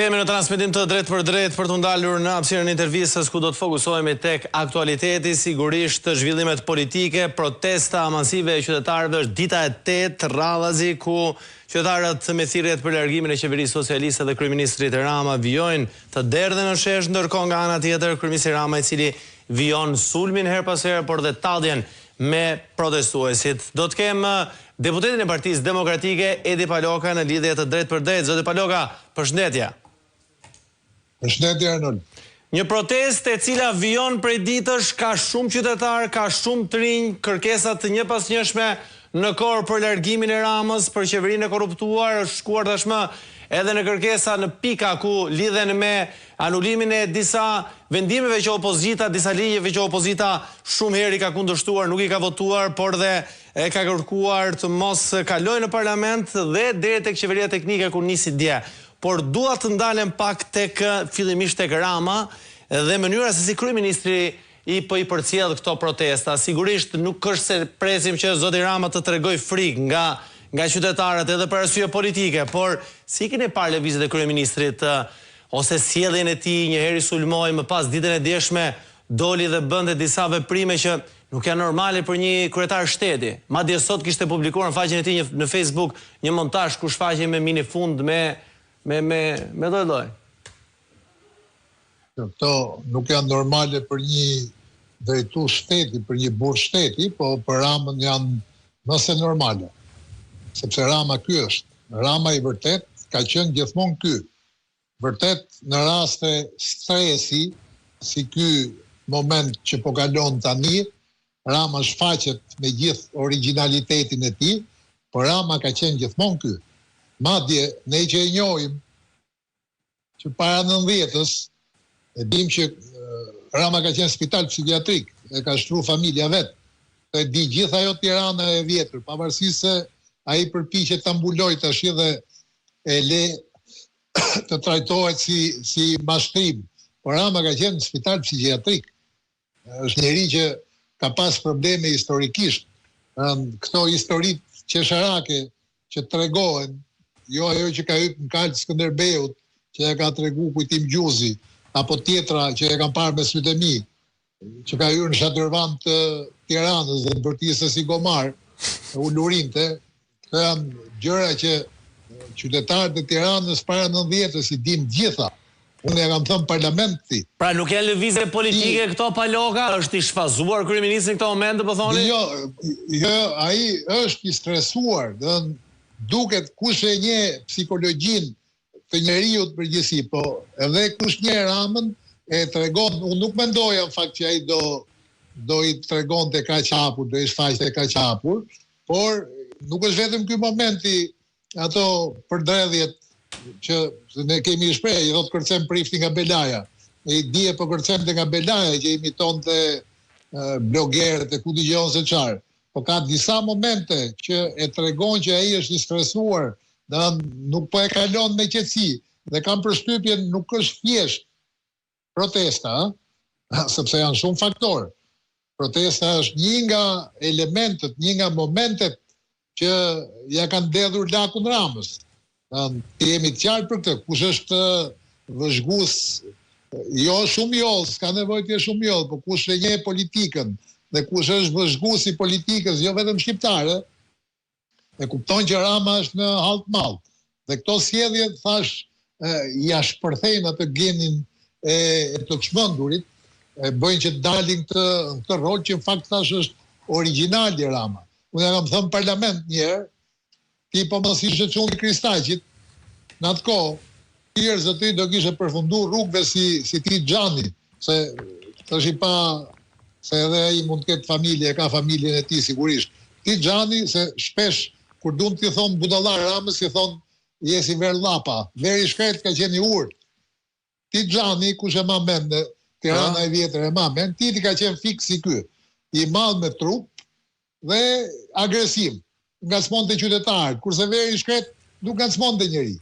Kemi në transmetim të drejt për të ndalur në hapësirën e intervistës ku do të fokusohemi tek aktualiteti, sigurisht zhvillimet politike, protesta masive e qytetarëve, është dita e 8 radhazi ku qytetarët me thirrjet për largimin e qeverisë socialiste dhe kryeministrit Rama vijojnë të derdhen në shesh, ndërkohë nga ana tjetër kryeministri Rama i cili vijon sulmin her pas here, por dhe talljen me protestuesit. Do të kemë deputetin e Partisë Demokratike Edi Paloka në lidhje të drejt për drejt. Zoti Paloka, përshëndetje. Përshëndetje Arnold. Një protestë e cila vijon prej ditësh, ka shumë qytetar, ka shumë të rinj, kërkesat të njëpasnjëshme në kohë për largimin e Ramës, për qeverinë e korruptuar, është shkuar tashmë edhe në kërkesa në pika ku lidhen me anulimin e disa vendimeve që opozita, disa ligjeve që opozita shumë herë i ka kundërshtuar, nuk i ka votuar, por dhe e ka kërkuar të mos kalojë në parlament dhe deri tek qeveria teknike ku nisi dje. Por dua të ndalem pak fillimisht tek Rama dhe mënyra se si kryeministri i përcjell këto protesta. Sigurisht nuk është se presim që zoti Rama të tregoj frikë nga qytetarët edhe për arsye politike, por si keni parë lëvizjet e kryeministrit ose sjelljen e tij, një herë i sulmoi, më pas ditën e djeshme doli dhe bënte disa veprime që nuk janë normale për një kryetar shteti. Madje sot kishte publikuar në faqen e tij në Facebook një montazh ku shfaqej me minifund me lloj. Këto nuk janë normale për një drejtues shteti, për një burr shteti, po për Ramën janë nëse normale. Sepse Rama ky është. Rama i vërtet ka qenë gjithmonë ky. Vërtet në raste stresi, si ky moment që po kalon tani, Rama shfaqet me gjithë originalitetin e tij, por Rama ka qenë gjithmonë ky. Madje ne që e njohim që para 90-s e dim që Rama ka qenë spital psikiatrik, e ka shtruar familja vet. E di gjithë ajo Tirana e vjetër, pavarësisht se ai përpiqet ta mbulojë tash dhe e le të trajtohet si mashtrim. Por Rama ka qenë spital psikiatrik. Është njeri që ka pas probleme historikisht. Këto historitë qesharake që tregohen, jo ajo që ka hyrë në kalë Skënderbeut, që e ka tregu Kujtim Gjuzi, apo tjetra që e kam parë me sytë e mi, që ka hyrë në Shatërvan të Tiranës dhe në bërtisës i Gomar, ulurinte, këto janë gjëra që qytetarët e Tiranës para 90-s i dim gjitha. Unë ja kam thënë parlamenti. Pra nuk janë lëvizje politike këto Paloka, është i shfazuar kryeministri në këto momente, po thoni? Jo, ai është i stresuar, duket kush e nje psikologjinë të njeriut përgjithësi, po edhe kush nje Ramën e tregon, unë nuk mendoja në fakt që ai do i tregonte kaq hapur, do i shfaqte kaq hapur, por nuk është vetëm ky momenti ato përdredhjet që ne kemi shprehje, i thotë kërcem prifti nga Belaja. E i dije po kërcemte nga Belaja që imitonte blogerët e ku dëgjon se çfarë. Po ka disa momente që e tregon që ai është i stresuar, nuk po e kalon me qetësi, dhe kam përshtypjen nuk është thjesht protesta, sepse janë shumë faktorë. Protesta është një nga elementet, një nga momentet që ja kanë dedhur lakun Ramës. Jemi të qartë për këtë, kush është vëzhgues, jo shumë jollë, s'ka nevojë të jetë shumë jollë, po kush e njeh politikën, dhe kush është vëzhgues i politikës, jo vetëm shqiptare, e kupton që Rama është në halt mall. Dhe këto sjellje, thash, ja shpërthejnë atë genin e të çmendurit, e bëjnë që dalin këtë rol që në fakt thash është origjinal i Rama. Unë ja kam thënë parlament një herë, ti po mos ishe çunë i Kristaqit, në atë kohë, tjerë zoti do kishe përfunduar rrugëve si ti Xhani, se tash i pa se edhe ai mund të ketë familje, ka familjen e tij sigurisht. Ti Xhani, se shpesh kur duan t'i thon budallar Ramës, i thon jesi ver llapa, veri shkret ka qenë i urt. Ti Xhani, kush e ma mend, Tirana e vjetër e ma mend, ti ka qenë fiks si ky, i madh me trup dhe agresiv, ngacmonte qytetarët, kurse veri shkret nuk ngacmonte njeri.